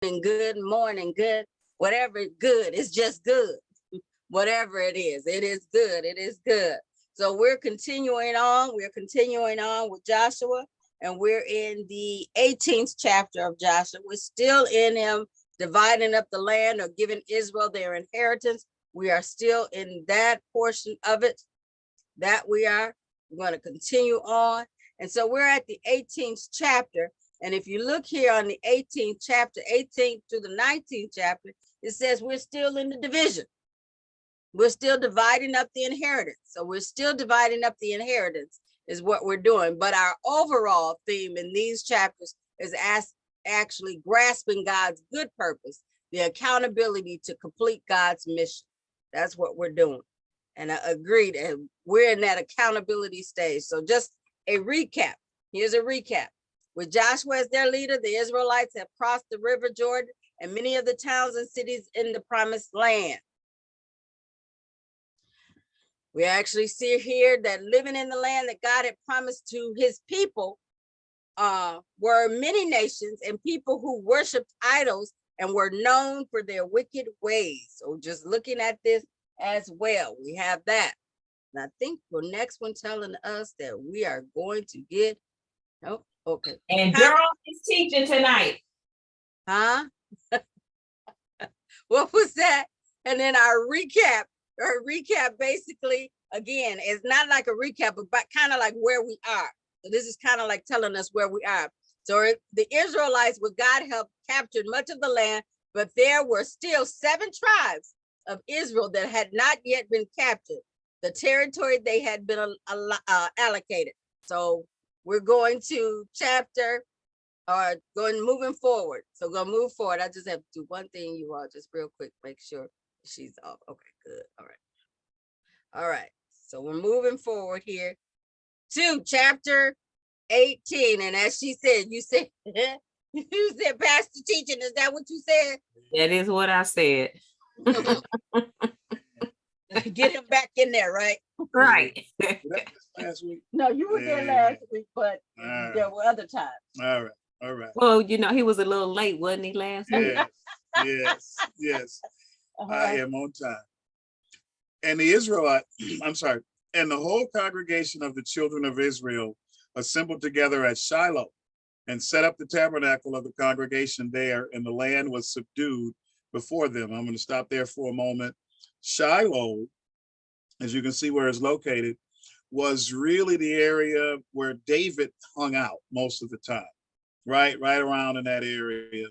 good morning, good, whatever, good. It's just good. Whatever it is good. It is good. So we're continuing on. We're continuing on with Joshua, and we're in the 18th chapter of Joshua. We're still in him dividing up the land or giving Israel their inheritance. We are still in that portion of it that we are. We're going to continue on. And so we're at the 18th chapter. And if you look here on the 18th chapter, 18th to the 19th chapter, it says we're still in the division. We're still dividing up the inheritance. So we're still dividing up the inheritance is what we're doing. But our overall theme in these chapters is actually grasping God's good purpose, the accountability to complete God's mission. That's what we're doing. And I agreed. And we're in that accountability stage. So just a recap. Here's a recap. With Joshua as their leader, the Israelites have crossed the river Jordan and many of the towns and cities in the promised land. We actually see here that living in the land that God had promised to his people were many nations and people who worshiped idols and were known for their wicked ways. So just looking at this as well, we have that. And I think the next one telling us that we are going to get, oh, okay. And Darrell is teaching tonight. Huh? What was that? And then our recap basically, again, is not like a recap, but kind of like where we are. So this is kind of like telling us where we are. So the Israelites, with God help, captured much of the land, but there were still 7 tribes of Israel that had not yet been captured, the territory they had been allocated. So we're going to moving forward. So go move forward. I just have to do one thing, you all, just real quick, make sure she's off. Okay, good. All right. So we're moving forward here to chapter 18. And as she said, you said, you said pastor teaching. Is that what you said? That is what I said. Get him back in there, right? Right. Last week? No, you were there last week, but there were other times. All right. Well, you know, he was a little late, wasn't he, last week? Yes. I am on time. And the Israelite, and the whole congregation of the children of Israel assembled together at Shiloh and set up the tabernacle of the congregation there, and the land was subdued before them. I'm going to stop there for a moment. Shiloh, as you can see where it's located, was really the area where David hung out most of the time, right around in that area,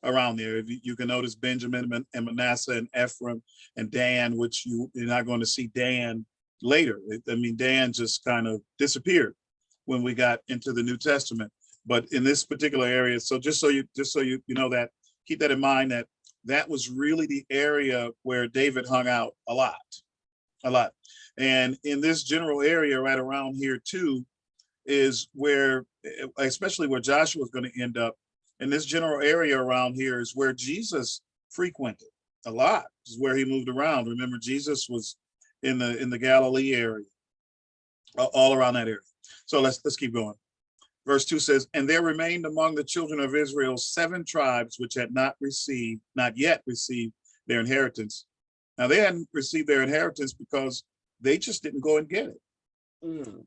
around there. If you can notice Benjamin and Manasseh and Ephraim and Dan, which you're not going to see Dan later. I mean, Dan just kind of disappeared when we got into the New Testament. But in this particular area, so just so you know that, keep that in mind, that was really the area where David hung out a lot. And in this general area right around here too, is where, especially where Joshua is going to end up, in this general area around here is where Jesus frequented a lot. This is where he moved around. Remember, Jesus was in the Galilee area, all around that area. So let's keep going. Verse 2 says, and there remained among the children of Israel 7 tribes which had not yet received their inheritance. Now they hadn't received their inheritance because they just didn't go and get it.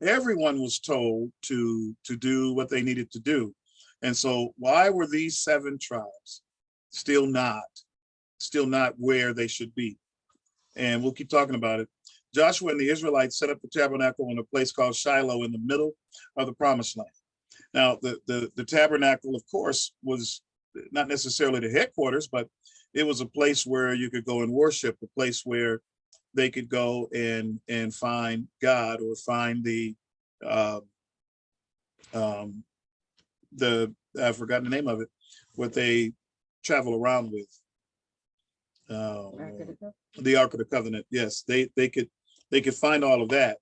Everyone was told to do what they needed to do. And so why were these 7 tribes still not where they should be? And we'll keep talking about it. Joshua and the Israelites set up the tabernacle in a place called Shiloh in the middle of the promised land. Now, the tabernacle, of course, was not necessarily the headquarters, but it was a place where you could go and worship, a place where they could go and find God, or find I've forgotten the name of it, what they travel around with. The Ark of the Covenant. Yes, they could find all of that.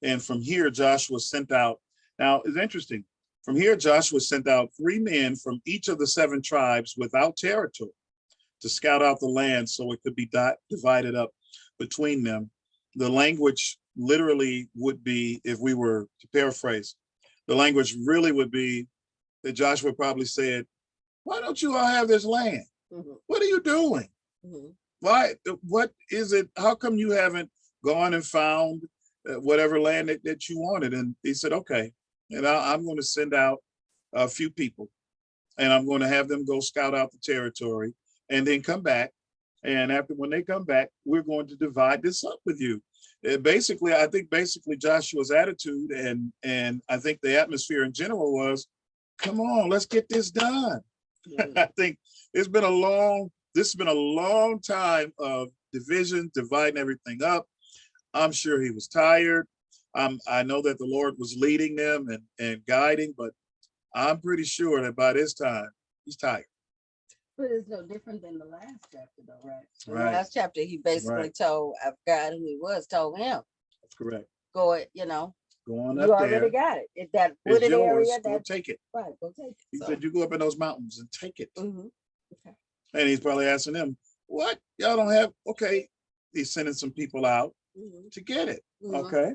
And from here, Joshua sent out, now it's interesting, from here, Joshua sent out 3 men from each of the 7 tribes without territory to scout out the land so it could be divided up between them. The language literally would be, if we were to paraphrase, the language really would be that Joshua probably said, why don't you all have this land? What are you doing? Why? What is it? How come you haven't gone and found whatever land that you wanted? And he said, okay, and I'm going to send out a few people, and I'm going to have them go scout out the territory and then come back. And when they come back, we're going to divide this up with you. Basically, I think Joshua's attitude and I think the atmosphere in general was, come on, let's get this done. I think this has been a long time of division, dividing everything up. I'm sure he was tired. I know that the Lord was leading them and guiding, but I'm pretty sure that by this time he's tired. But it's no different than the last chapter, though, right? The Right. last chapter, he basically told, I forgot who he was, told him, That's correct. go, Go on you up already there. got it. It's that It's wooded yours. area. Go take it. Right, go take it. He So, said, you go up in those mountains and take it. okay. And he's probably asking them, what? Y'all don't have, okay. He's sending some people out to get it. Okay.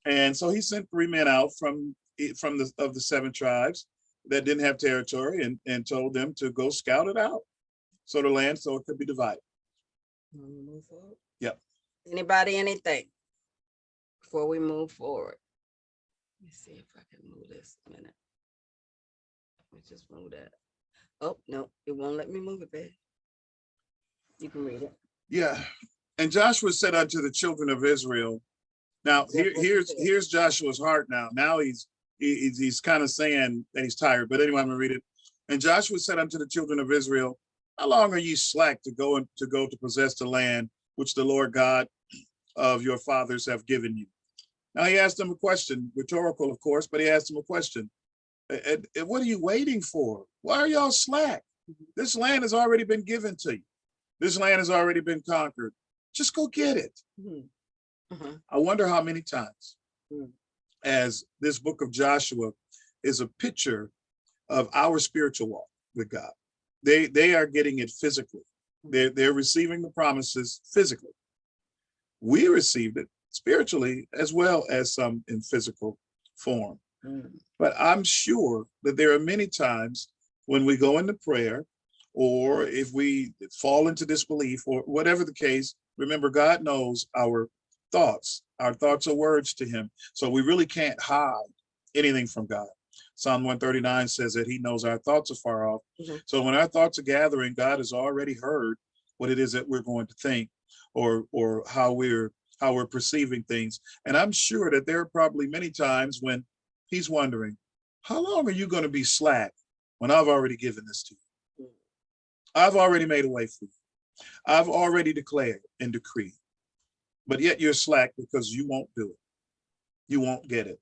And so he sent 3 men out from the 7 tribes that didn't have territory and told them to go scout it out. So the land, so it could be divided. Move forward. Yep. Anybody, anything before we move forward? Let me see if I can move this a minute. Let me just move that. Oh, no, it won't let me move it, babe. You can read it. Yeah. And Joshua said unto the children of Israel. Now here's Joshua's heart now. Now he's kind of saying that he's tired, but anyway, I'm gonna read it. And Joshua said unto the children of Israel, how long are ye slack to go to possess the land which the Lord God of your fathers have given you? Now he asked them a question, rhetorical, of course, but he asked them a question. And what are you waiting for? Why are y'all slack? This land has already been given to you. This land has already been conquered. Just go get it. I wonder how many times, as this book of Joshua is a picture of our spiritual walk with God. They are getting it physically. They're receiving the promises physically. We received it spiritually as well as some in physical form. But I'm sure that there are many times when we go into prayer, or if we fall into disbelief, or whatever the case, remember, God knows our thoughts. Our thoughts are words to him. So we really can't hide anything from God. Psalm 139 says that he knows our thoughts are far off. So when our thoughts are gathering, God has already heard what it is that we're going to think, or how we're perceiving things. And I'm sure that there are probably many times when he's wondering, how long are you going to be slack when I've already given this to you? I've already made a way for you. I've already declared and decreed, but yet you're slack because you won't do it. You won't get it.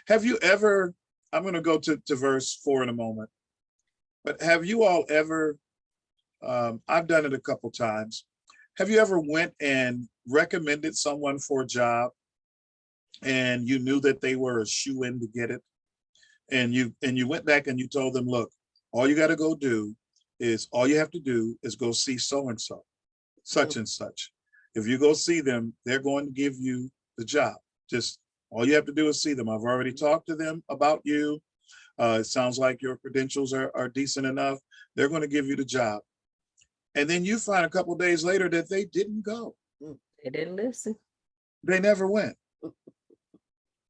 Have you ever, I'm going to go to verse 4 in a moment, but have you all ever, I've done it a couple times. Have you ever went and recommended someone for a job and you knew that they were a shoe-in to get it? And you went back and you told them, look, all you got to go do is, all you have to do is go see so-and-so, such and such. If you go see them, they're going to give you the job. Just all you have to do is see them. I've already talked to them about you. It sounds like your credentials are decent enough. They're going to give you the job. And then you find a couple of days later that they didn't go. They didn't listen. They never went.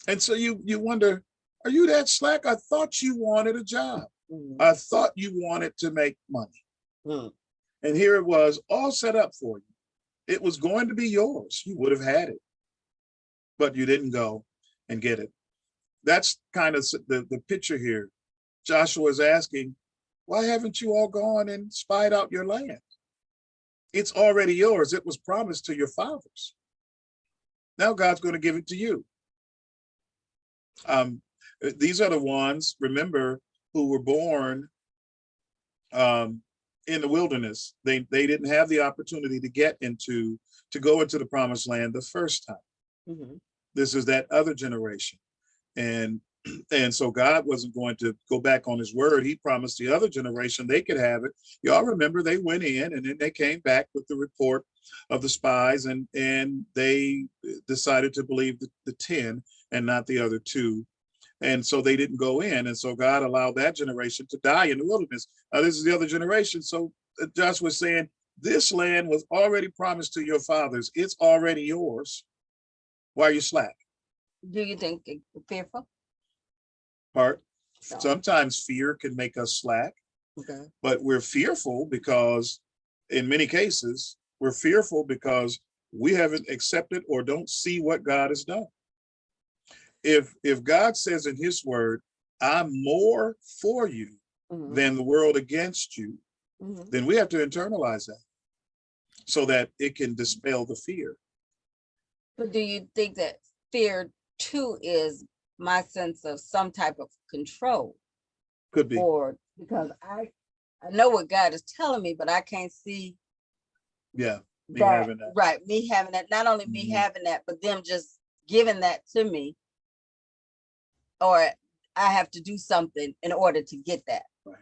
And so you wonder, are you that slack? I thought you wanted a job. I thought you wanted to make money. And here it was, all set up for you. It was going to be yours. You would have had it, but you didn't go and get it. That's kind of the picture here. Joshua is asking, why haven't you all gone and spied out your land? It's already yours. It was promised to your fathers. Now God's going to give it to you. These are the ones, remember, who were born in the wilderness. They didn't have the opportunity to go into the promised land the first time. This is that other generation. And so God wasn't going to go back on his word. He promised the other generation they could have it. Y'all remember they went in and then they came back with the report of the spies, and they decided to believe the 10 and not the other 2 And so they didn't go in. And so God allowed that generation to die in the wilderness. Now, this is the other generation. So Joshua was saying, this land was already promised to your fathers. It's already yours. Why are you slack? Do you think they're fearful? Part. No. Sometimes fear can make us slack, Okay. but we're fearful because in many cases, we're fearful because we haven't accepted or don't see what God has done. If God says in his word, I'm more for you than the world against you, then we have to internalize that so that it can dispel the fear. But do you think that fear too is my sense of some type of control? Could be. Or because I know what God is telling me, but I can't see having that. Right, me having that, not only me having that, but them just giving that to me. Or I have to do something in order to get that. Right.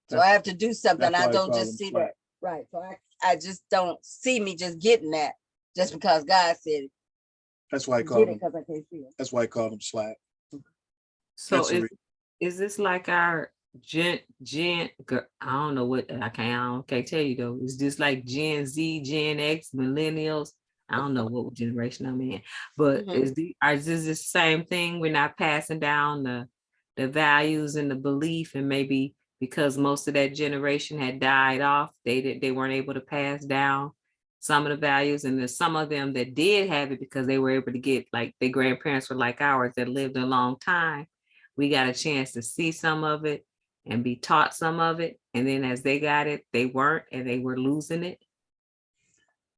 So I have to do something. I why don't call just them see slack. that. Right. So I just don't see me just getting that just because God said it. That's why I call them. Because I can't see it. That's why I call them slack. So That's the is this like our I don't know what I can't tell you though. Is this like Gen Z, Gen X, millennials? I don't know what generation I'm in, but is this the same thing? We're not passing down the values and the belief, and maybe because most of that generation had died off, they weren't able to pass down some of the values, and there's some of them that did have it because they were able to get, like, their grandparents were like ours that lived a long time. We got a chance to see some of it and be taught some of it, and then as they got it, they weren't, and they were losing it.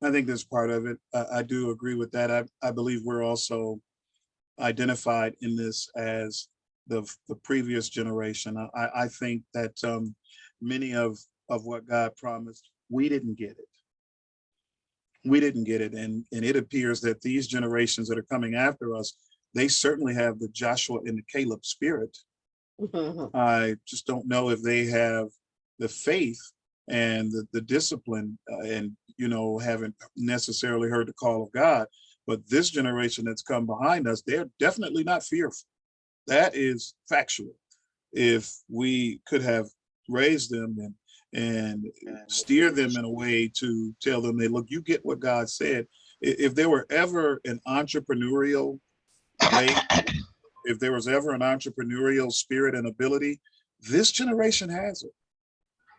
I think that's part of it. I do agree with that. I believe we're also identified in this as the previous generation. I think that many of what God promised, we didn't get it. We didn't get it. And it appears that these generations that are coming after us, they certainly have the Joshua and the Caleb spirit. I just don't know if they have the faith and the discipline and, haven't necessarily heard the call of God. But this generation that's come behind us, they're definitely not fearful. That is factual. If we could have raised them and steer them in a way to tell them, look, you get what God said. If there were ever an entrepreneurial way, if there was ever an entrepreneurial spirit and ability, this generation has it.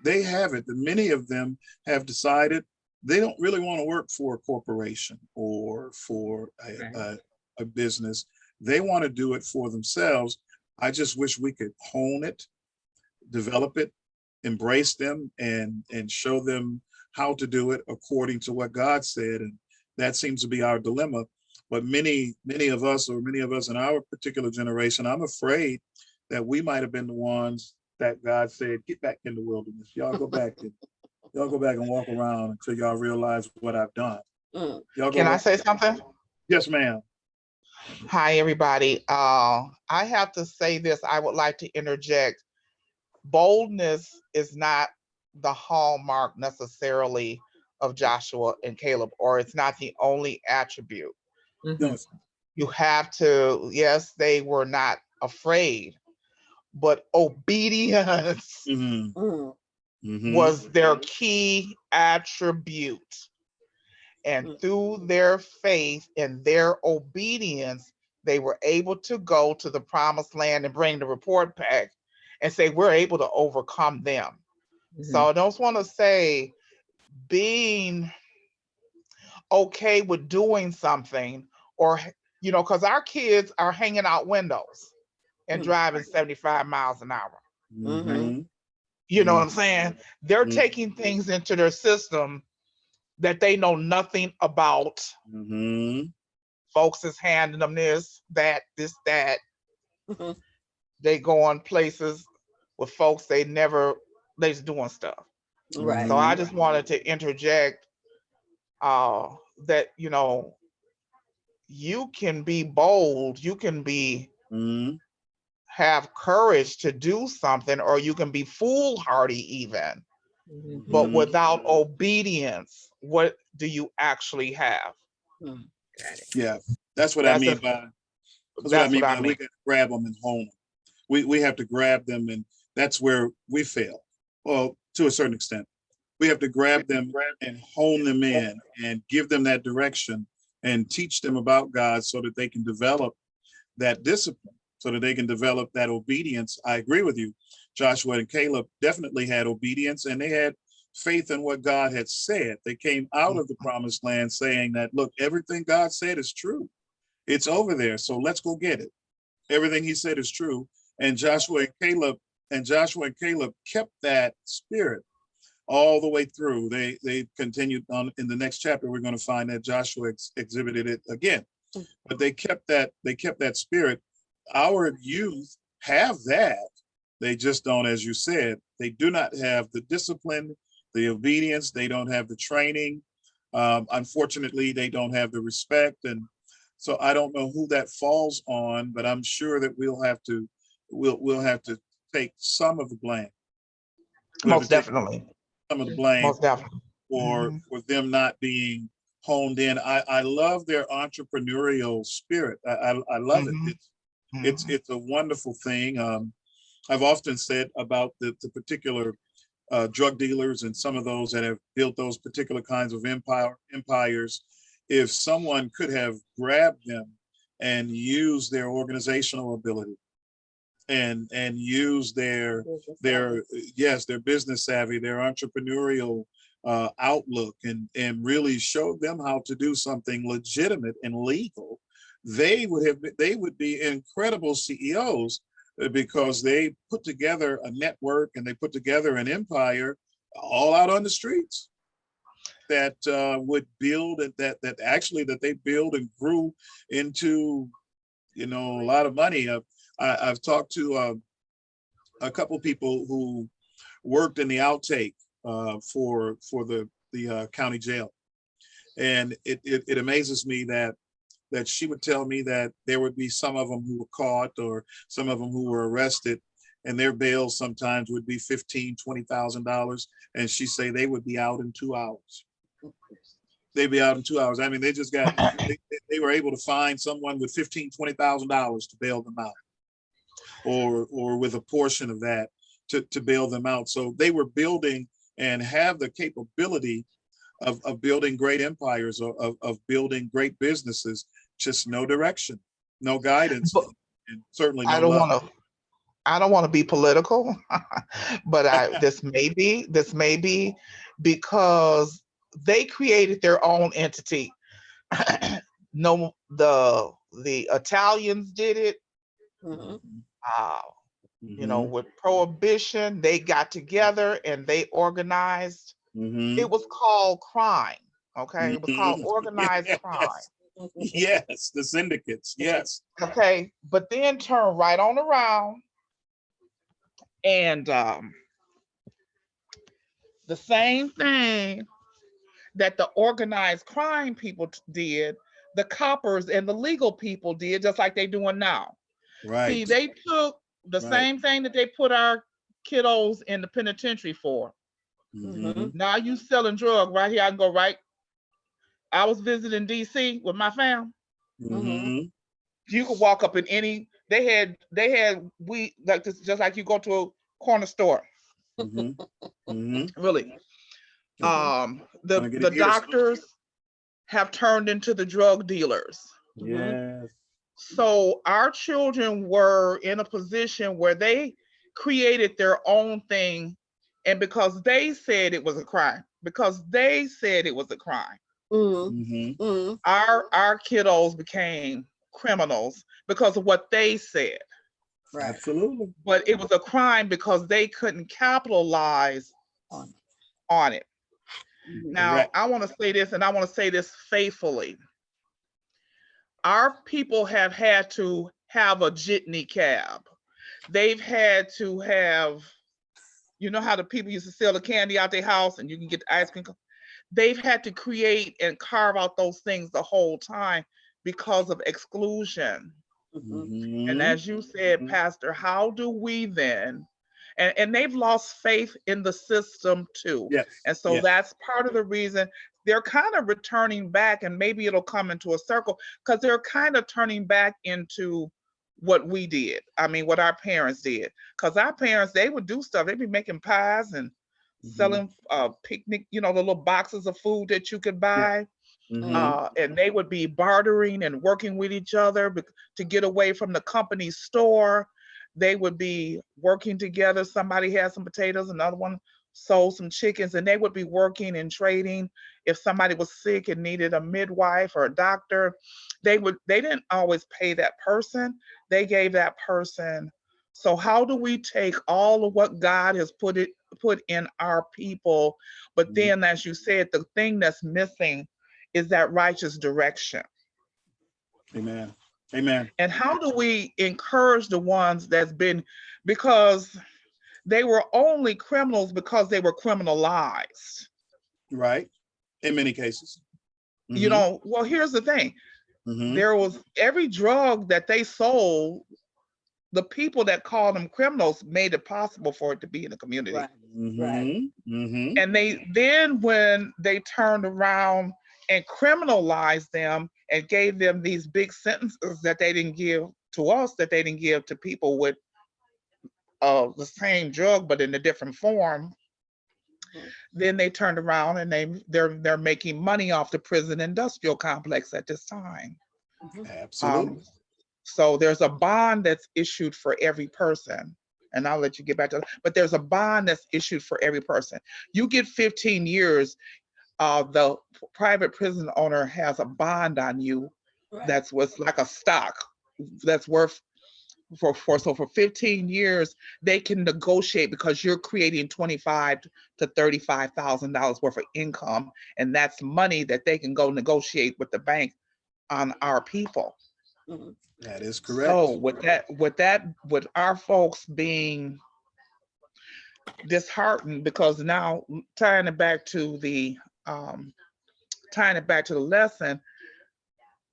They have it. Many of them have decided they don't really want to work for a corporation or for a business. They want to do it for themselves. I just wish we could hone it, develop it, embrace them, and show them how to do it according to what God said. And that seems to be our dilemma. But many of us in our particular generation, I'm afraid that we might have been the ones that God said, get back in the wilderness. Y'all go back and walk around until y'all realize what I've done. Can I say something? Yes, ma'am. Hi, everybody. I have to say this. I would like to interject. Boldness is not the hallmark necessarily of Joshua and Caleb, or it's not the only attribute. No. You have to, yes, they were not afraid, but obedience was their key attribute. And through their faith and their obedience, they were able to go to the promised land and bring the report back and say, we're able to overcome them. So I don't want to say being okay with doing something, or, because our kids are hanging out windows and driving 75 miles an hour. You know what I'm saying? They're taking things into their system that they know nothing about. Folks is handing them this, that. They go on places with folks they're just doing stuff. Right. So I just wanted to interject that, you can be bold, you can be have courage to do something, or you can be foolhardy even. But without obedience, what do you actually have? Yeah, that's what I mean by That's what I mean. What I mean. We got to grab them and hone them. We have to grab them, and that's where we fail. Well, to a certain extent, we have to grab them and hone them in and give them that direction and teach them about God so that they can develop that discipline, so that they can develop that obedience. I agree with you. Joshua and Caleb definitely had obedience, and they had faith in what God had said. They came out of the promised land saying that, look, everything God said is true. It's over there, so let's go get it. Everything he said is true. And Joshua and Caleb kept that spirit all the way through. They continued on in the next chapter. We're going to find that Joshua exhibited it again. But they kept that spirit. Our youth have that. They just don't, as you said, they do not have the discipline, the obedience. They don't have the training. Unfortunately, they don't have the respect. And so I don't know who that falls on, but I'm sure that we'll have to take some of the blame. Most definitely. Some of the blame. Most definitely. For them not being honed in. I love their entrepreneurial spirit. I love it. It's a wonderful thing. I've often said about the particular drug dealers and some of those that have built those particular kinds of empires. If someone could have grabbed them and used their organizational ability and use their business savvy, their entrepreneurial outlook, and really showed them how to do something legitimate and legal, they would be incredible CEOs, because they put together a network and they put together an empire all out on the streets that would build that they build and grew into, a lot of money. I've talked to a couple people who worked in the outtake for the county jail, and it amazes me that she would tell me that there would be some of them who were caught or some of them who were arrested, and their bail sometimes would be $15,000-$20,000, and she say they would be out in 2 hours. They'd be out in 2 hours. I mean, they just got they were able to find someone with $15,000-$20,000 to bail them out, or with a portion of that to bail them out. So they were building and have the capability of building great empires, of building great businesses, just no direction, no guidance, and certainly no love. I don't want to be political, but this may be because they created their own entity. No, the Italians did it. With prohibition, they got together and they organized. It was called crime. Okay, it was called organized crime. Yes, the syndicates. Yes. Okay, but then turn right on around, and the same thing that the organized crime people did, the coppers and the legal people did, just like they're doing now. Right. See, they took the same thing that they put our kiddos in the penitentiary for. Now you selling drugs right here. I can go right. I was visiting DC with my fam. You could walk up in any. They had weed like this, just like you go to a corner store. Really. The doctors have turned into the drug dealers. Yes. So our children were in a position where they created their own thing, and because they said it was a crime, our kiddos became criminals because of what they said. Right. Absolutely. But it was a crime because they couldn't capitalize on it. Now, correct. I want to say this, and I want to say this faithfully. Our people have had to have a jitney cab. They've had to have, how the people used to sell the candy out their house and you can get the ice cream. They've had to create and carve out those things the whole time because of exclusion. And as you said, Pastor, how do we then and they've lost faith in the system too. Yes. And so yes. that's part of the reason they're kind of returning back, and maybe it'll come into a circle because they're kind of turning back into what we did. I mean, what our parents did. Because our parents, they would do stuff. They'd be making pies and selling picnic, the little boxes of food that you could buy. And they would be bartering and working with each other to get away from the company store. They would be working together. Somebody had some potatoes, another one sold some chickens, and they would be working and trading. If somebody was sick and needed a midwife or a doctor, they didn't always pay that person. They gave that person. So how do we take all of what God has put in our people? But then, as you said, the thing that's missing is that righteous direction. Amen. Amen. And how do we encourage the ones that's been, because they were only criminals because they were criminalized. Right. In many cases. Well, here's the thing. There was every drug that they sold, the people that called them criminals made it possible for it to be in the community. Right. Right. And when they turned around and criminalized them and gave them these big sentences that they didn't give to us, that they didn't give to people with the same drug but in a different form, then they turned around and they're making money off the prison industrial complex at this time. Absolutely. So there's a bond that's issued for every person. And I'll let you get back to that. But there's a bond that's issued for every person. You get 15 years, the private prison owner has a bond on you that's what's like a stock that's worth for 15 years, they can negotiate because you're creating $25,000 to $35,000 worth of income. And that's money that they can go negotiate with the bank on our people. That is correct. So with our folks being disheartened, because now tying it back to the lesson,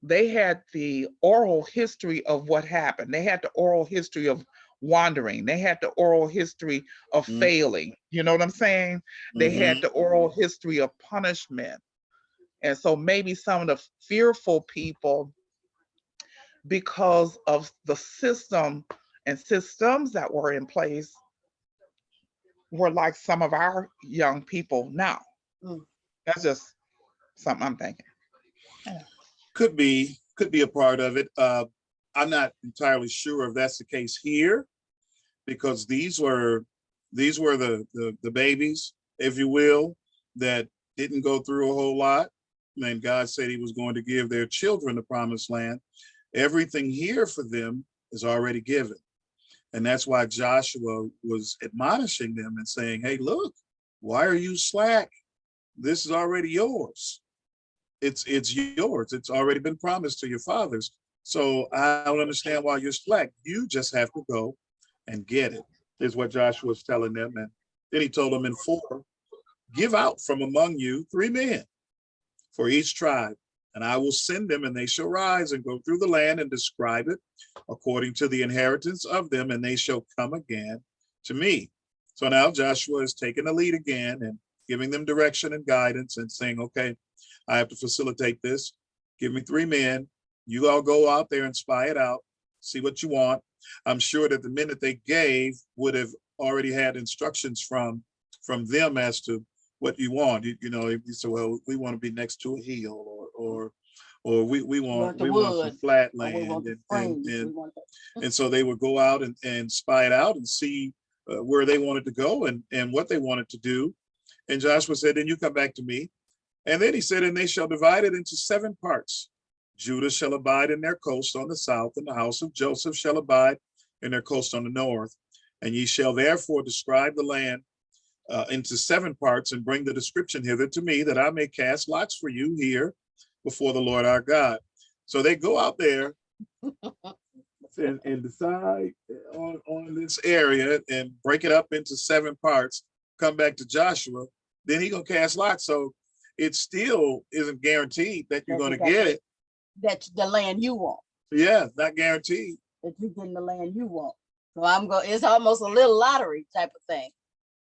they had the oral history of what happened. They had the oral history of wandering. They had the oral history of failing. You know what I'm saying? They had the oral history of punishment. And so maybe some of the fearful people, because of the system and systems that were in place, were like some of our young people now. That's just something I'm thinking. Yeah. Could be a part of it. I'm not entirely sure if that's the case here, because these were the babies, if you will, that didn't go through a whole lot. And God said he was going to give their children the promised land. Everything here for them is already given. And that's why Joshua was admonishing them and saying, hey, look, why are you slack? This is already yours. It's yours. It's already been promised to your fathers. So I don't understand why you're slack. You just have to go and get it, is what Joshua was telling them. And then he told them in 4, give out from among you 3 men for each tribe, and I will send them, and they shall rise and go through the land and describe it according to the inheritance of them, and they shall come again to me. So now Joshua is taking the lead again and giving them direction and guidance and saying, okay, I have to facilitate this. Give me 3 men. You all go out there and spy it out, see what you want. I'm sure that the men that they gave would have already had instructions from them as to what you want. You know, if you say, well, we want to be next to a hill, or we want some flat land, and so they would go out and spy it out and see where they wanted to go and what they wanted to do. And Joshua said, then you come back to me. And then he said, and they shall divide it into 7 parts. Judah shall abide in their coast on the south, and the house of Joseph shall abide in their coast on the north. And ye shall therefore describe the land into 7 parts, and bring the description hither to me, that I may cast lots for you here before the Lord our God. So they go out there and decide on this area and break it up into 7 parts, come back to Joshua, then he gonna cast lots. So it still isn't guaranteed that you're gonna get it. That's the land you want. Yeah, not guaranteed. That you're getting the land you want. So it's almost a little lottery type of thing.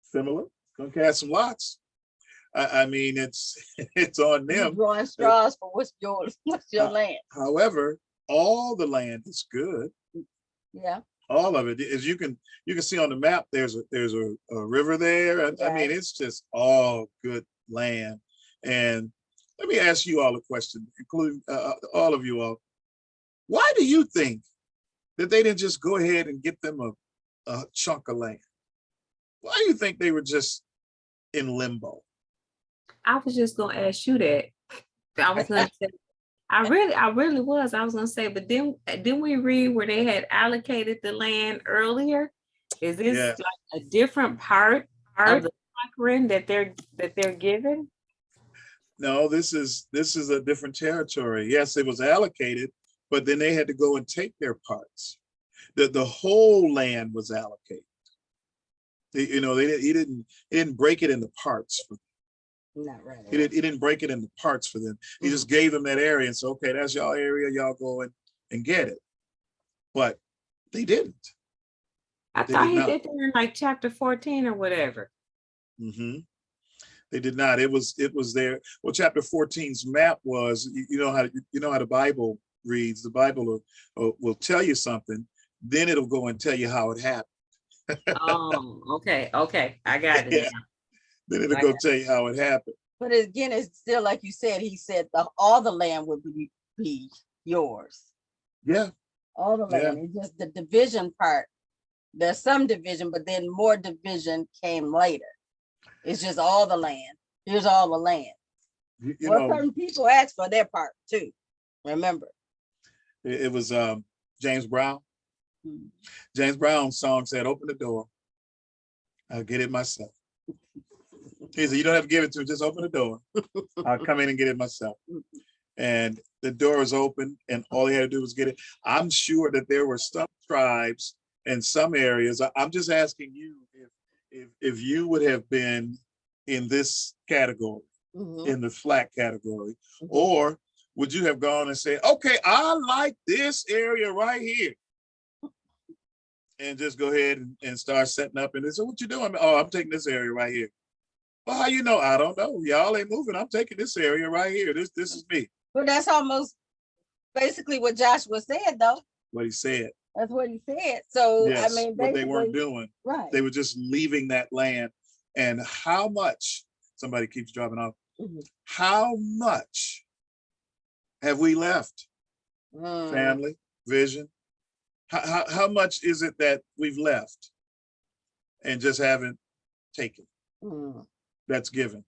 Similar. Gonna cast some lots. I mean, it's on You're them. drawing straws for what's your land. However, all the land is good. Yeah. All of it. As you can see on the map, there's a river there. I mean, it's just all good land. And let me ask you all a question, including all of you all. Why do you think that they didn't just go ahead and get them a chunk of land? Why do you think they were just in limbo? I was just gonna ask you that. I was gonna say, I really was. I was gonna say, but then didn't we read where they had allocated the land earlier? Is this like a different part of the conquering that they're given? No, this is a different territory. Yes, it was allocated, but then they had to go and take their parts. The whole land was allocated. He didn't break it into parts for them. Not right. He didn't break it into parts for them. He just gave them that area and said, okay, that's y'all area, y'all go and get it. But they didn't. I thought he did that in like chapter 14 or whatever. They did not. It was there. Well, chapter 14's map was, you know how the Bible reads. The Bible will tell you something, then it'll go and tell you how it happened. Oh, okay. I got it. Yeah. Then it'll go tell you how it happened. But again, it's still like you said. He said all the land would be yours. Yeah. All the land. It's just the division part. There's some division, but then more division came later. It's just all the land. Here's all the land. Certain people asked for their part too. Remember. It was James Brown. James Brown's song said, "Open the door. I'll get it myself." He said, "You don't have to give it to me, just open the door. I'll come in and get it myself." And the door was open, and all he had to do was get it. I'm sure that there were some tribes in some areas. I'm just asking you if you would have been in this category, in the flat category, or would you have gone and said, "Okay, I like this area right here," and just go ahead and start setting up? And they said, "What you doing?" "Oh, I'm taking this area right here." "Well, how you know?" "I don't know. Y'all ain't moving. I'm taking this area right here. This is me." But that's almost basically what Joshua said, though. What he said. That's what he said. So yes, I mean, what they weren't doing. Right. They were just leaving that land. And how much? Somebody keeps dropping off. How much have we left? Family, vision. How much is it that we've left and just haven't taken? That's given.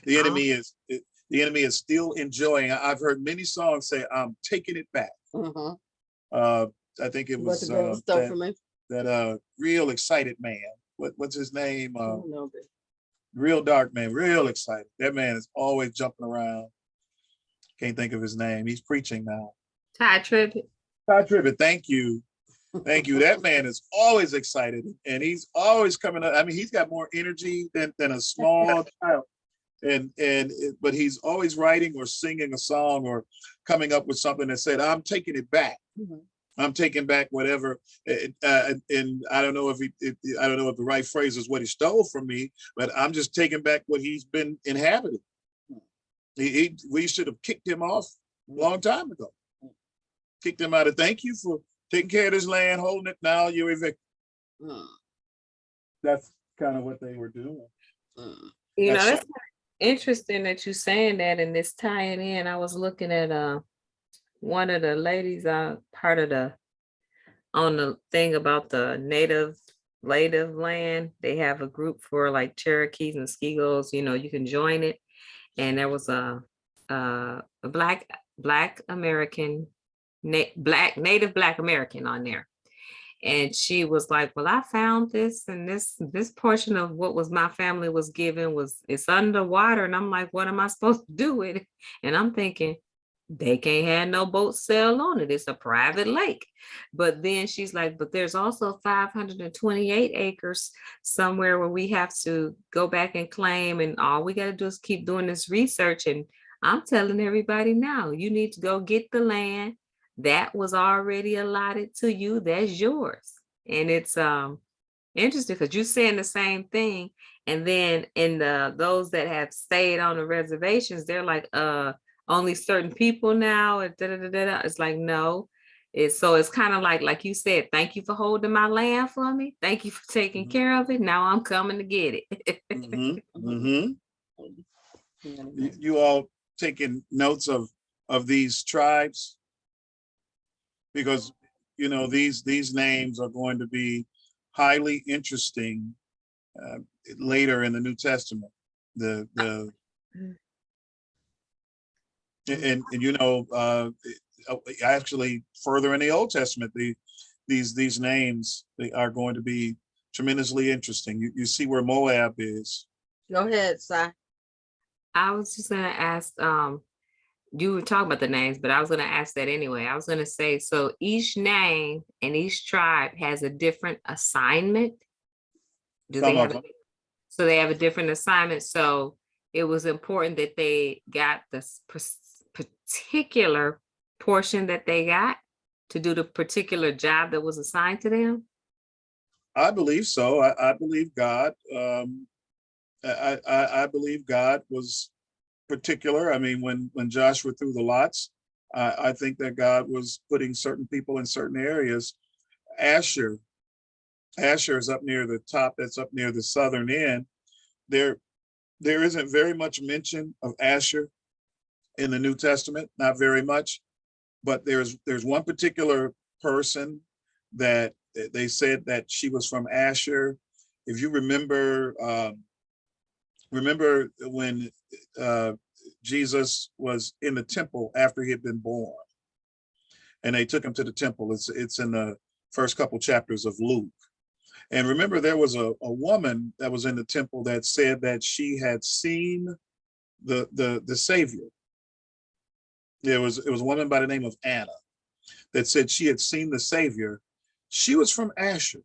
The enemy is still enjoying. I've heard many songs say, "I'm taking it back." I think it was that real excited man. What's his name? Real dark man, real excited. That man is always jumping around. Can't think of his name. He's preaching now. Ty Tribbett. Thank you. That man is always excited, and he's always coming up. I mean, he's got more energy than a small child. But he's always writing or singing a song or coming up with something that said, "I'm taking it back. I'm taking back whatever." And I don't know if the right phrase is what he stole from me, but I'm just taking back what he's been inhabiting. We should have kicked him off a long time ago. Kicked him out of, "Thank you for taking care of this land, holding it. Now you're evicted." That's kind of what they were doing. That's interesting that you're saying that, and it's tying in. I was looking at one of the ladies part of on the thing about the native land. They have a group for like Cherokees and Skigos. You can join it, and there was a black American, native black American on there. And she was like, "Well, I found this, and this portion of what was my family was given it's underwater." And I'm like, "What am I supposed to do with it?" And I'm thinking, they can't have no boat sail on it. It's a private lake. But then she's like, "But there's also 528 acres somewhere where we have to go back and claim. And all we got to do is keep doing this research. And I'm telling everybody now, you need to go get the land that was already allotted to you. That's yours." And it's interesting because you're saying the same thing. And then in those that have stayed on the reservations, they're like, only certain people now. It's like, no. It's kind of like you said, thank you for holding my land for me. Thank you for taking care of it. Now I'm coming to get it. You all taking notes of these tribes, because these names are going to be highly interesting later in the New Testament. Actually further in the Old Testament, these names, they are going to be tremendously interesting. You see where Moab is. Go ahead, Si. I was just gonna ask, you were talking about the names, but I was gonna ask that anyway. I was gonna say, so each name and each tribe has a different assignment. So they have a different assignment. So it was important that they got this particular portion that they got to do the particular job that was assigned to them. I believe so. I believe God. I believe God was particular. I mean, when Joshua threw the lots, I think that God was putting certain people in certain areas. Asher is up near the top. That's up near the southern end. There isn't very much mention of Asher in the New Testament, not very much. But there's one particular person that they said that she was from Asher. If you remember when Jesus was in the temple after he had been born, and they took him to the temple. It's in the first couple chapters of Luke. And remember, there was a woman that was in the temple that said that she had seen the Savior. It was a woman by the name of Anna that said she had seen the Savior. She was from Asher.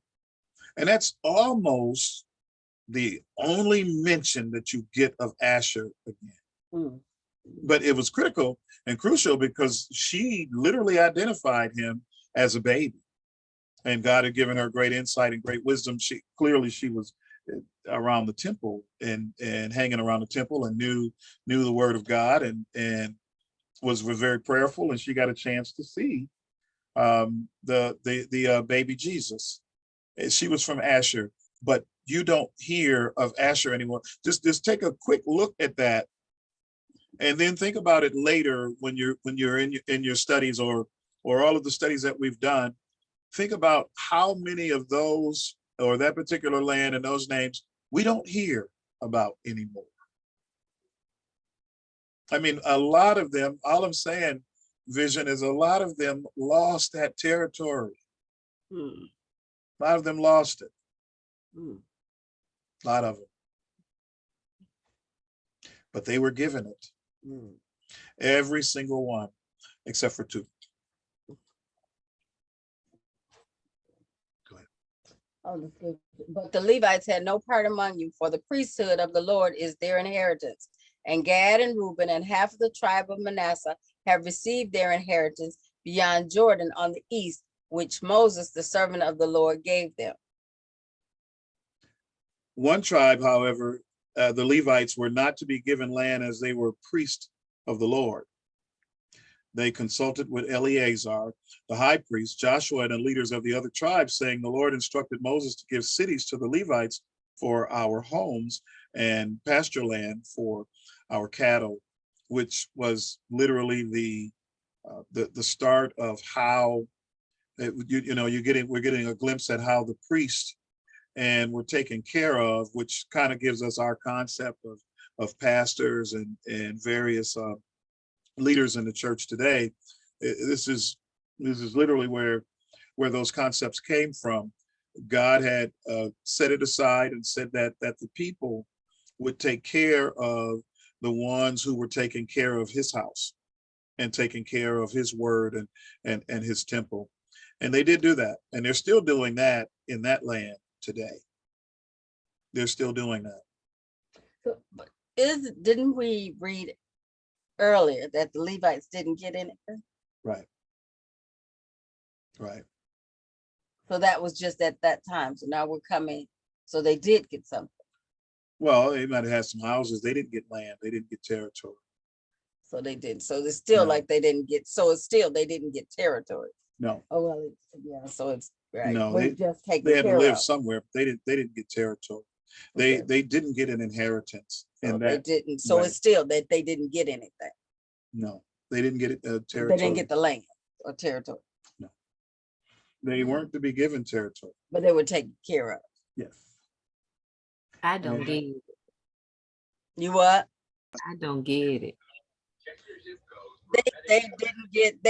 And that's almost the only mention that you get of Asher again. But it was critical and crucial because she literally identified him as a baby. And God had given her great insight and great wisdom. She was around the temple and hanging around the temple and knew the word of God and was very prayerful, and she got a chance to see the baby Jesus. She was from Asher, but you don't hear of Asher anymore. Just take a quick look at that, and then think about it later when you're in your studies or all of the studies that we've done. Think about how many of those or that particular land and those names we don't hear about anymore. I mean, a lot of them, all I'm saying, Vision, is a lot of them lost that territory. A lot of them lost it. A lot of them. But they were given it. Every single one, except for two. Go ahead. But the Levites had no part among you, for the priesthood of the Lord is their inheritance. And Gad and Reuben and half of the tribe of Manasseh have received their inheritance beyond Jordan on the east, which Moses, the servant of the Lord, gave them. One tribe, however, the Levites were not to be given land as they were priests of the Lord. They consulted with Eleazar, the high priest, Joshua, and the leaders of the other tribes, saying, the Lord instructed Moses to give cities to the Levites for our homes and pasture land for our cattle, which was literally the start of how we're getting a glimpse at how the priests and we're taken care of, which kind of gives us our concept of pastors and various leaders in the church today. This is literally where those concepts came from. God had set it aside and said that the people would take care of the ones who were taking care of his house and taking care of his word and his temple. And they did do that. And they're still doing that in that land today. They're still doing that. So, didn't we read earlier that the Levites didn't get anything? Right. Right. So that was just at that time. So now we're coming. So they did get something. Well, they might have had some houses. They didn't get land. They didn't get territory. So they did. So it's still No. like they didn't get. So it's still they didn't get territory. No, Oh well, yeah. So it's right. No, We're just taking they had to care live of. somewhere. But they didn't get territory. Okay. They didn't get an inheritance. So And they that didn't. So right. it's still that they didn't get anything. No, they didn't get territory. They didn't get the land or territory, They weren't to be given territory. but they were taken care of. Yes. I don't And- get it. You what? I don't get it. They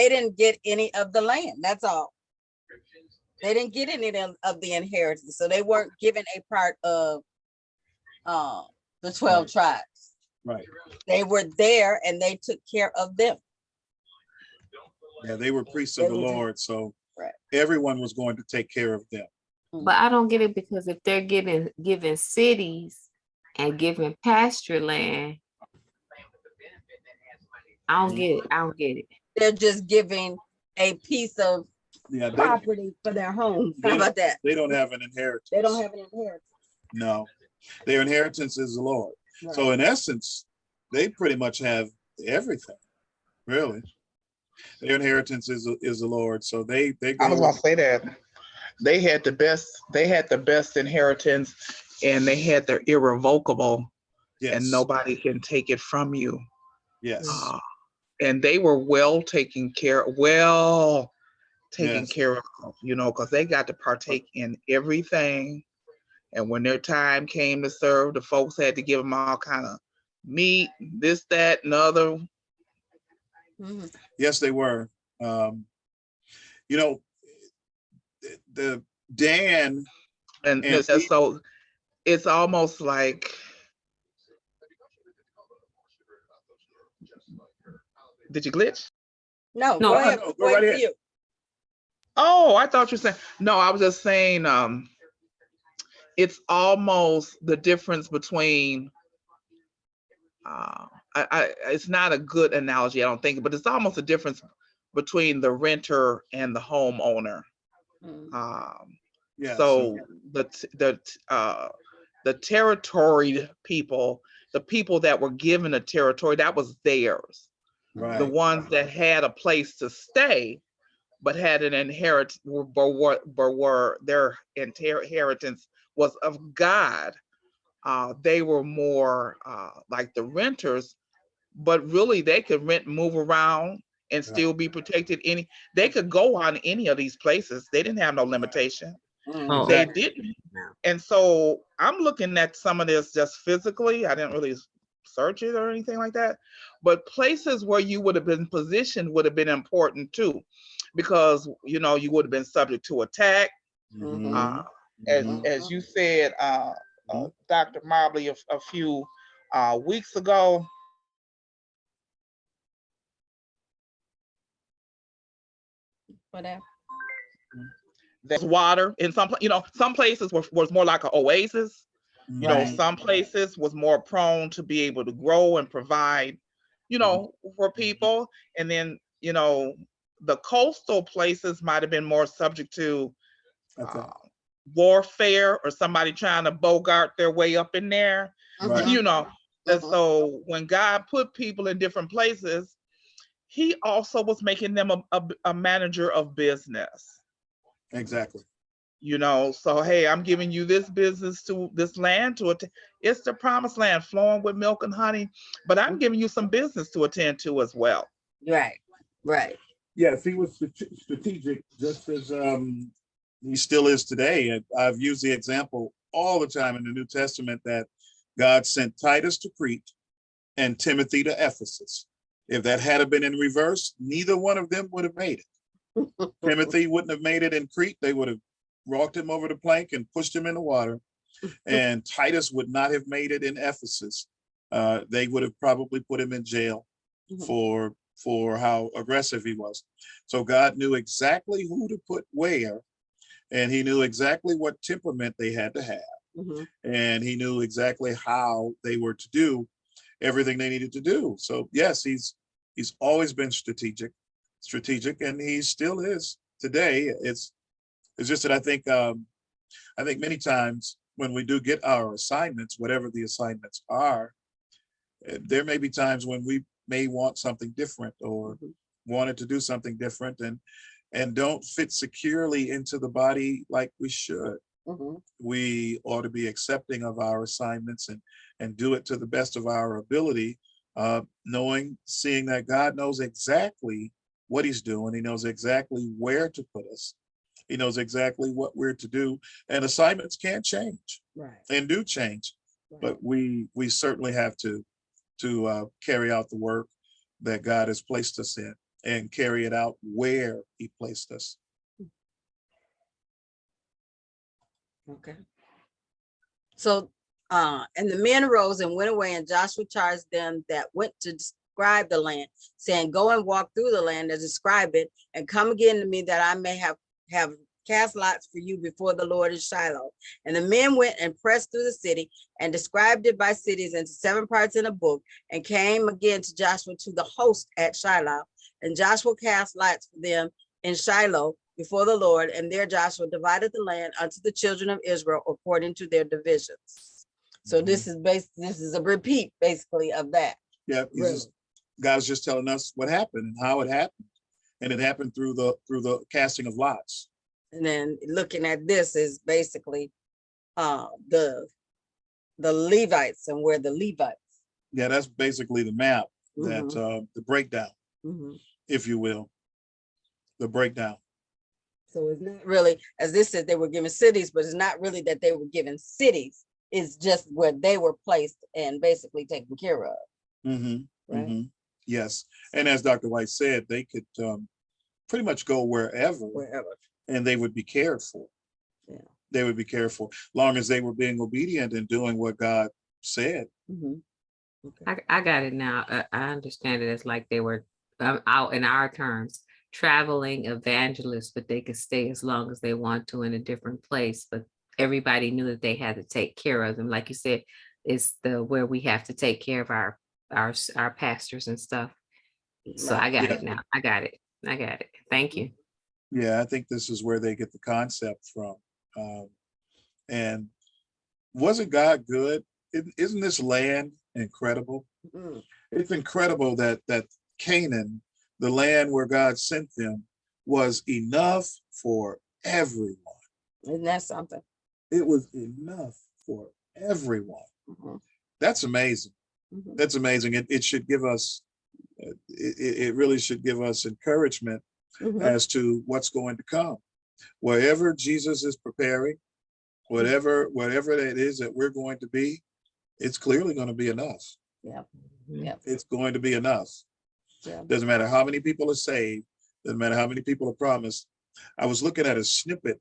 didn't get any of the land. That's all. They didn't get any of the inheritance. So they weren't given a part of the 12 Right. tribes. Right. They were there and they took care of them. Yeah, they were priests They of the were just- Lord. So Right. everyone was going to take care of them. But I don't get it, because if they're given cities and given pasture land, I don't get it. I don't get it. They're just giving a piece of Yeah, property for their homes. How about that? they don't have an inheritance. They don't have an inheritance. No, their inheritance is the Lord. Right. So in essence, they pretty much have everything, really. Their inheritance is the Lord. So they I was go. gonna say that they had the best inheritance, and they had their irrevocable, Yes. and nobody can take it from you. Yes. And they were taken care of, Yes. because they got to partake in everything. And when their time came to serve, the folks had to give them all kind of meat, this, that, and other. Mhm. Yes, they were. The Dan. And And so it's almost like, did you glitch? No, No, go ahead. no, go Wait right for ahead. you. Oh, I thought you were saying, no, I was just saying, it's almost the difference between, it's not a good analogy, I don't think, but it's almost a difference between the renter and the homeowner. Yeah. So the territory people, the people that were given a territory, that was theirs. Right. The ones that had a place to stay, but had an inheritance, were their inheritance was of God. They were more like the renters, but really they could rent, move around, and still be protected. They could go on any of these places. They didn't have no limitation. Oh. They Exactly. didn't. And so I'm looking at some of this just physically. I didn't really search it or anything like that. But places where you would have been positioned would have been important too, because you would have been subject to attack. Mhm. As you said, Dr. Marbley, a few weeks ago. Whatever. There's water in some places was more like an oasis. Right. Some places was more prone to be able to grow and provide, for people. And then, the coastal places might have been more subject to Okay. warfare or somebody trying to bogart their way up in there, Right. And so when God put people in different places, he also was making them a manager of business. Exactly. So, hey, I'm giving you this business, to this land it's the promised land flowing with milk and honey, but I'm giving you some business to attend to as well. Right. Right. Yes, he was strategic, just as he still is today. And I've used the example all the time in the New Testament that God sent Titus to Crete and Timothy to Ephesus. If that had been in reverse, neither one of them would have made it. Timothy wouldn't have made it in Crete. They would have walked him over the plank and pushed him in the water. And Titus would not have made it in Ephesus. They would have probably put him in jail for how aggressive he was. So God knew exactly who to put where, and he knew exactly what temperament they had to have. And he knew exactly how they were to do everything they needed to do. So yes, he's always been strategic, and he still is today. It's It's just that I think many times when we do get our assignments, whatever the assignments are, there may be times when we may want something different or wanted to do something different and don't fit securely into the body like we should. We ought to be accepting of our assignments and do it to the best of our ability, seeing that God knows exactly what he's doing. He knows exactly where to put us. He knows exactly what we're to do, and assignments can change, and do change, but we certainly have to carry out the work that God has placed us in and carry it out where he placed us. Okay. So, and the men arose and went away, and Joshua charged them that went to describe the land, saying, go and walk through the land and describe it, and come again to me that I may have cast lots for you before the Lord in Shiloh. And the men went and pressed through the city and described it by cities into 7 parts in a book, and came again to Joshua to the host at Shiloh. And Joshua cast lots for them in Shiloh before the Lord, and there Joshua divided the land unto the children of Israel according to their divisions. So this is a repeat basically of that. Yeah, God's just telling us what happened and how it happened. And it happened through the casting of lots. And then looking at this is basically the Levites and where the Levites. Yeah, that's basically the map, that the breakdown, if you will, the breakdown. So it's not really, as this said, they were given cities, but it's not really that they were given cities. It's just where they were placed and basically taken care of. Right? Yes. And as Dr. White said, they could pretty much go wherever. And they would be cared for. Yeah. They would be cared for, long as they were being obedient and doing what God said. Okay. I got it now. I understand it as like they were out in our terms, traveling evangelists, but they could stay as long as they want to in a different place. But everybody knew that they had to take care of them. Like you said, it's where we have to take care of our pastors and stuff. So I got it now. I got it. Thank you. Yeah, I think this is where they get the concept from. And wasn't God good? Isn't this land incredible? It's incredible that Canaan, the land where God sent them, was enough for everyone. Isn't that something? It was enough for everyone. That's amazing. That's amazing. It should give us, it really should give us encouragement as to what's going to come. Wherever Jesus is preparing, whatever that is that we're going to be, it's clearly going to be enough. It's going to be enough. Doesn't matter how many people are saved, doesn't matter how many people are promised. I was looking at a snippet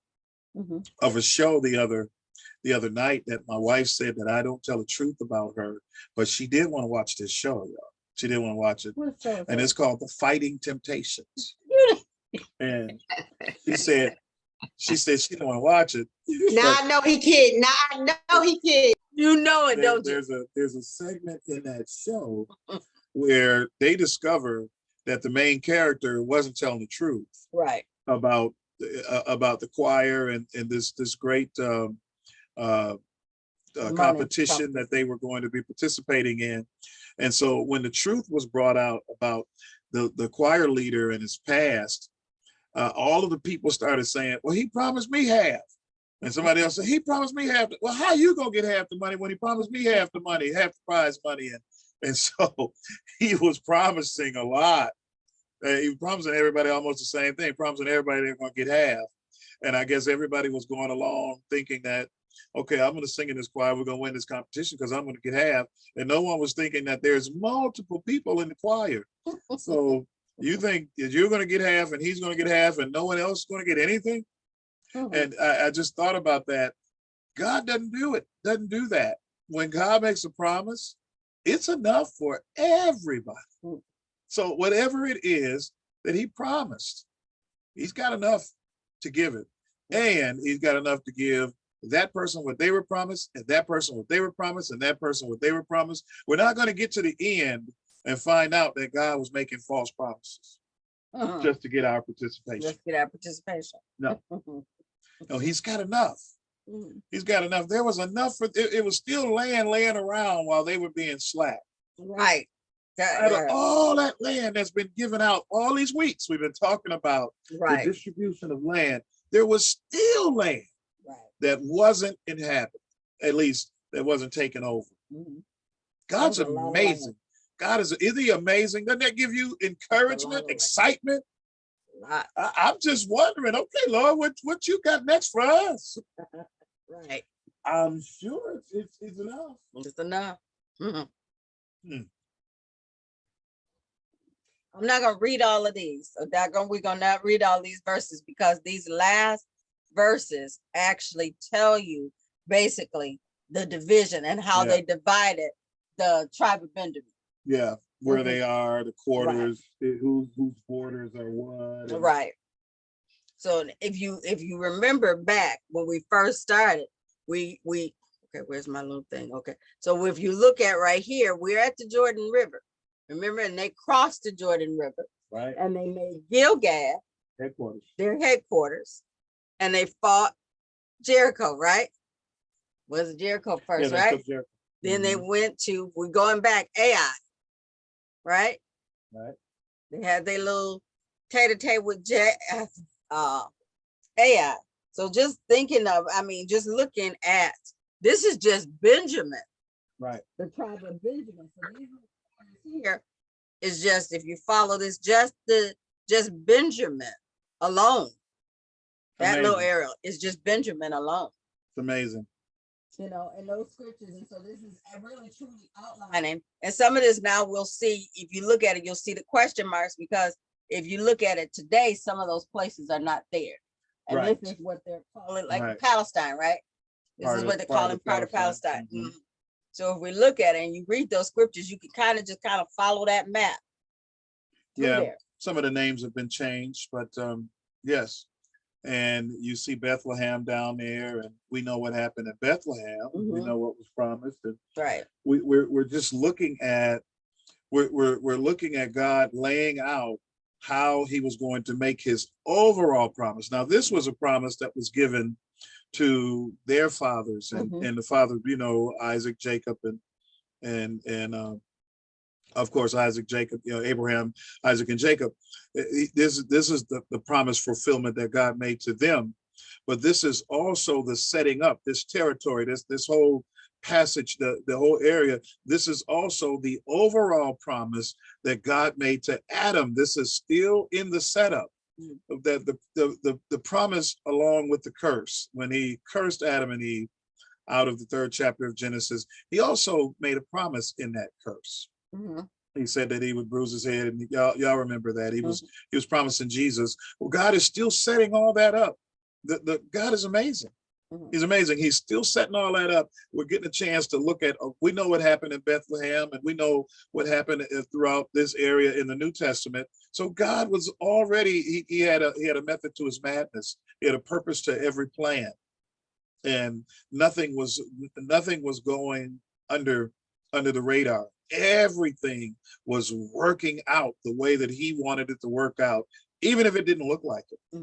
of a show the other night that my wife said that I don't tell the truth about her, but she did want to watch this show, y'all. She did want to watch it. And it's called The Fighting Temptations. And she said she didn't want to watch it. Now I know he kidding. Now I know he kidding. You know it, don't you? There's a segment in that show where they discover that the main character wasn't telling the truth, right, about the choir and this great competition that they were going to be participating in. And so when the truth was brought out about the choir leader and his past, all of the people started saying, well, he promised me half. And somebody else said, he promised me half. Well, how you gonna get half the money when he promised me half the money, half the prize money? And so he was promising a lot. He was promising everybody almost the same thing, promising everybody they're gonna get half. And I guess everybody was going along thinking that, okay, I'm gonna sing in this choir, we're gonna win this competition because I'm gonna get half. And no one was thinking that there's multiple people in the choir. So you think that you're gonna get half and he's gonna get half and no one else is gonna get anything? And I just thought about that. God doesn't do that. When God makes a promise, it's enough for everybody. So whatever it is that he promised, he's got enough to give it. And he's got enough to give that person what they were promised, and that person what they were promised, and that person what they were promised. We're not going to get to the end and find out that God was making false promises just to get our participation. Just get our participation. No. No, he's got enough. He's got enough. There was enough for it was still land laying around while they were being slapped. Right. Out of all that land that's been given out all these weeks, we've been talking about the distribution of land. There was still land that wasn't inhabited, at least that wasn't taken over. God's amazing. God is he amazing? Doesn't that give you encouragement, excitement? I'm just wondering, okay, Lord, what you got next for us? Right. I'm sure it's enough. It's enough. I'm not gonna read all of these. So we're gonna not read all these verses because these last verses actually tell you basically the division and how they divided the tribe of Benjamin. Yeah, where they are, the quarters, whose borders are what. Right. So if you remember back when we first started, we okay, where's my little thing? Okay, so if you look at right here, we're at the Jordan River. Remember, and they crossed the Jordan River, right? And they made Gilgal their headquarters, and they fought Jericho, right? Was it Jericho first, right? Then they went to, we're going back, Ai, right? Right. They had their little tete-a-tete with Ai. So just thinking of, just looking at, this is just Benjamin. Right. The tribe of Benjamin. So these here is just, if you follow this, just Benjamin alone. That little area is just Benjamin alone. It's amazing. And those scriptures, and so this is really truly outlining. And some of this now we'll see, if you look at it, you'll see the question marks, because if you look at it today, some of those places are not there. And this is what they're calling, like Palestine, right? This is what they're calling part of Palestine. So if we look at it and you read those scriptures, you can kind of follow that map. Yeah, some of the names have been changed, but yes. And you see Bethlehem down there, and we know what happened in Bethlehem. We know what was promised, and we're just looking at we're looking at God laying out how he was going to make his overall promise. Now, this was a promise that was given to their fathers and the father, Isaac, Jacob, and of course, Isaac, Jacob, Abraham, Isaac, and Jacob. This is the promise fulfillment that God made to them. But this is also the setting up, this territory, this whole passage, the whole area. This is also the overall promise that God made to Adam. This is still in the setup. That the promise along with the curse, when he cursed Adam and Eve out of the 3rd chapter of Genesis, he also made a promise in that curse. He said that he would bruise his head, and y'all remember that he was promising Jesus. Well, God is still setting all that up. God is amazing. He's amazing. He's still setting all that up. We're getting a chance to look at, we know what happened in Bethlehem, and we know what happened throughout this area in the New Testament. So God was already, he had a method to his madness. He had a purpose to every plan. And nothing was going under the radar. Everything was working out the way that he wanted it to work out, even if it didn't look like it.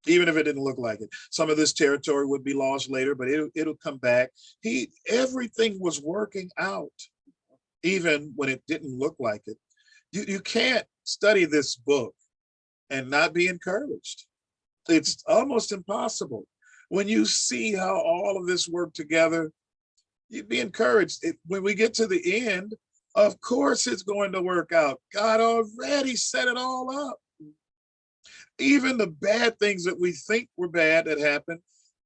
Even if it didn't look like it. Some of this territory would be lost later, but it'll come back. Everything was working out, even when it didn't look like it. You can't study this book and not be encouraged. It's almost impossible. When you see how all of this worked together, you'd be encouraged. When we get to the end, of course it's going to work out. God already set it all up. Even the bad things that we think were bad that happened,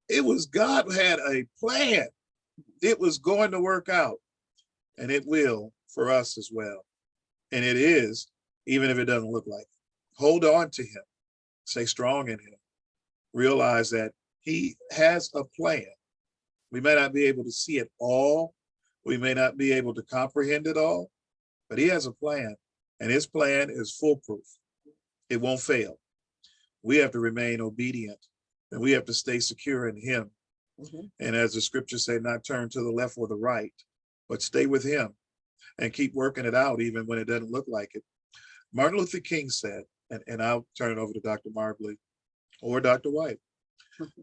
it was God had a plan. It was going to work out, and it will for us as well. And it is, even if it doesn't look like it. Hold on to him. Stay strong in him. Realize that he has a plan. We may not be able to see it all. We may not be able to comprehend it all, but he has a plan, and his plan is foolproof. It won't fail. We have to remain obedient, and we have to stay secure in him. And as the scriptures say, not turn to the left or the right, but stay with him and keep working it out, even when it doesn't look like it. Martin Luther King said, and I'll turn it over to Dr. Marbley or Dr. White.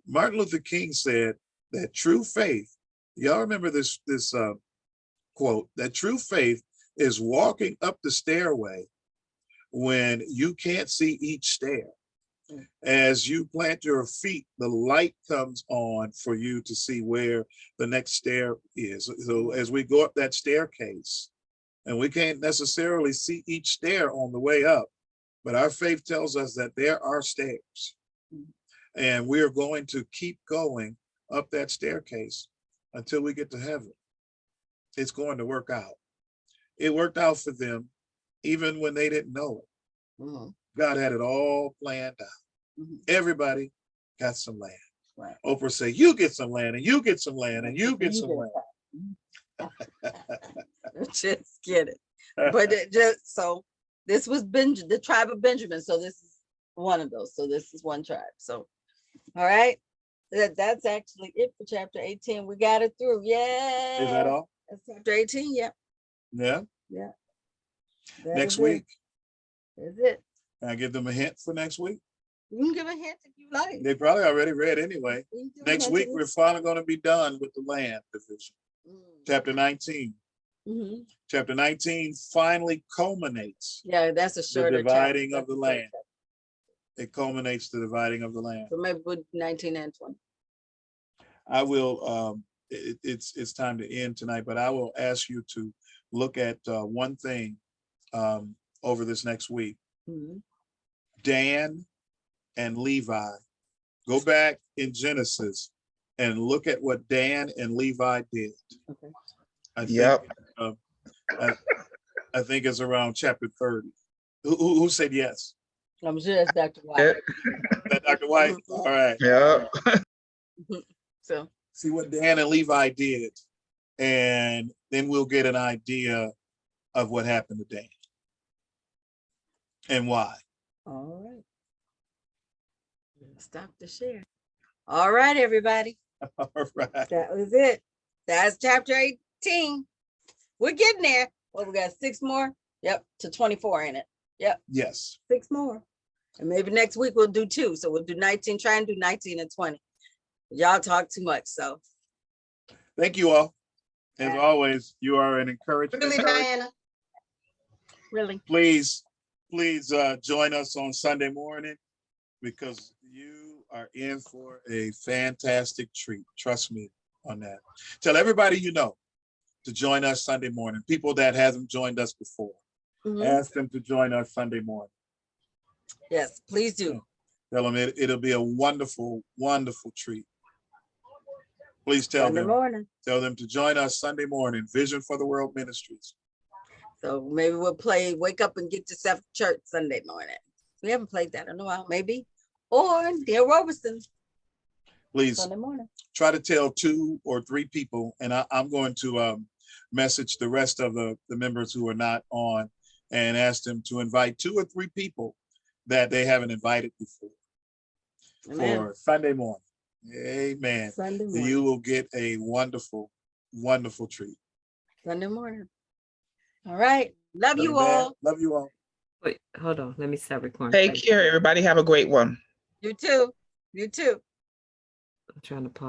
Martin Luther King said that true faith, y'all remember this quote, that true faith is walking up the stairway when you can't see each stair. As you plant your feet, the light comes on for you to see where the next stair is. So as we go up that staircase, and we can't necessarily see each stair on the way up, but our faith tells us that there are stairs. And we are going to keep going up that staircase until we get to heaven. It's going to work out. It worked out for them even when they didn't know it. Mhm. God had it all planned out. Mhm. Everybody got some land. Right. Oprah said, you get some land, and you get some land, and you get some land. Just get it. But it just so this was the tribe of Benjamin. So this is one of those. So this is one tribe. So all right. That's actually it for chapter 18. We got it through. Yeah. Is that all? That's chapter 18. Yeah. Yeah. Yeah. Next week, That's it. can I give them a hint for next week? You can give a hint if you like. They probably already read anyway. You can give a Next hint week, if we're finally going to be done with the land division. Chapter 19. Mm-hmm. Chapter 19 finally culminates Yeah, that's a the shorter dividing chapter. of the land. It culminates the dividing of the land. So maybe with 19 and 20. I will, it's time to end tonight, but I will ask you to look at one thing over this next week. Mhm. Dan and Levi. Go back in Genesis and look at what Dan and Levi did. Okay. I think, Yep. I think it's around chapter 30. Who said yes? I'm sure that's Dr. White. That Dr. White? All right. Yeah. So See what Dan and Levi did, and then we'll get an idea of what happened to Dan and why. all right. Stop the share. All right, everybody. All right. That was it. That's chapter 18. We're getting there. Well, we got 6 more. Yep, to 24 in it. Yep, Yes. 6 more. And maybe next week we'll do 2. So we'll do 19, try and do 19 and 20. Y'all talk too much, so. Thank you all. As Yeah. always, you are an encouragement. Really, Diana? Really. Please join us on Sunday morning, because you are in for a fantastic treat. Trust me on that. Tell everybody you know to join us Sunday morning. People that hasn't joined us before, Mhm. ask them to join us Sunday morning. Yes, please do. Tell them it'll be a wonderful, wonderful treat. Please tell Sunday them morning. to join us Sunday morning. Vision for the World Ministries. So maybe we'll play Wake Up and Get Yourself to Church Sunday morning. We haven't played that in a while, maybe. Or Dear Robertson Please Sunday morning. try to tell 2 or 3 people, and I'm going to message the rest of the members who are not on and ask them to invite 2 or 3 people that they haven't invited before. Amen. For Sunday morning. Amen. Sunday morning. You will get a wonderful, wonderful treat. Sunday morning. All right. Love you Amen. all. Love you all. Wait, hold on. Let me stop recording. Take care, everybody. Have a great one. You too. You too. I'm trying to pause.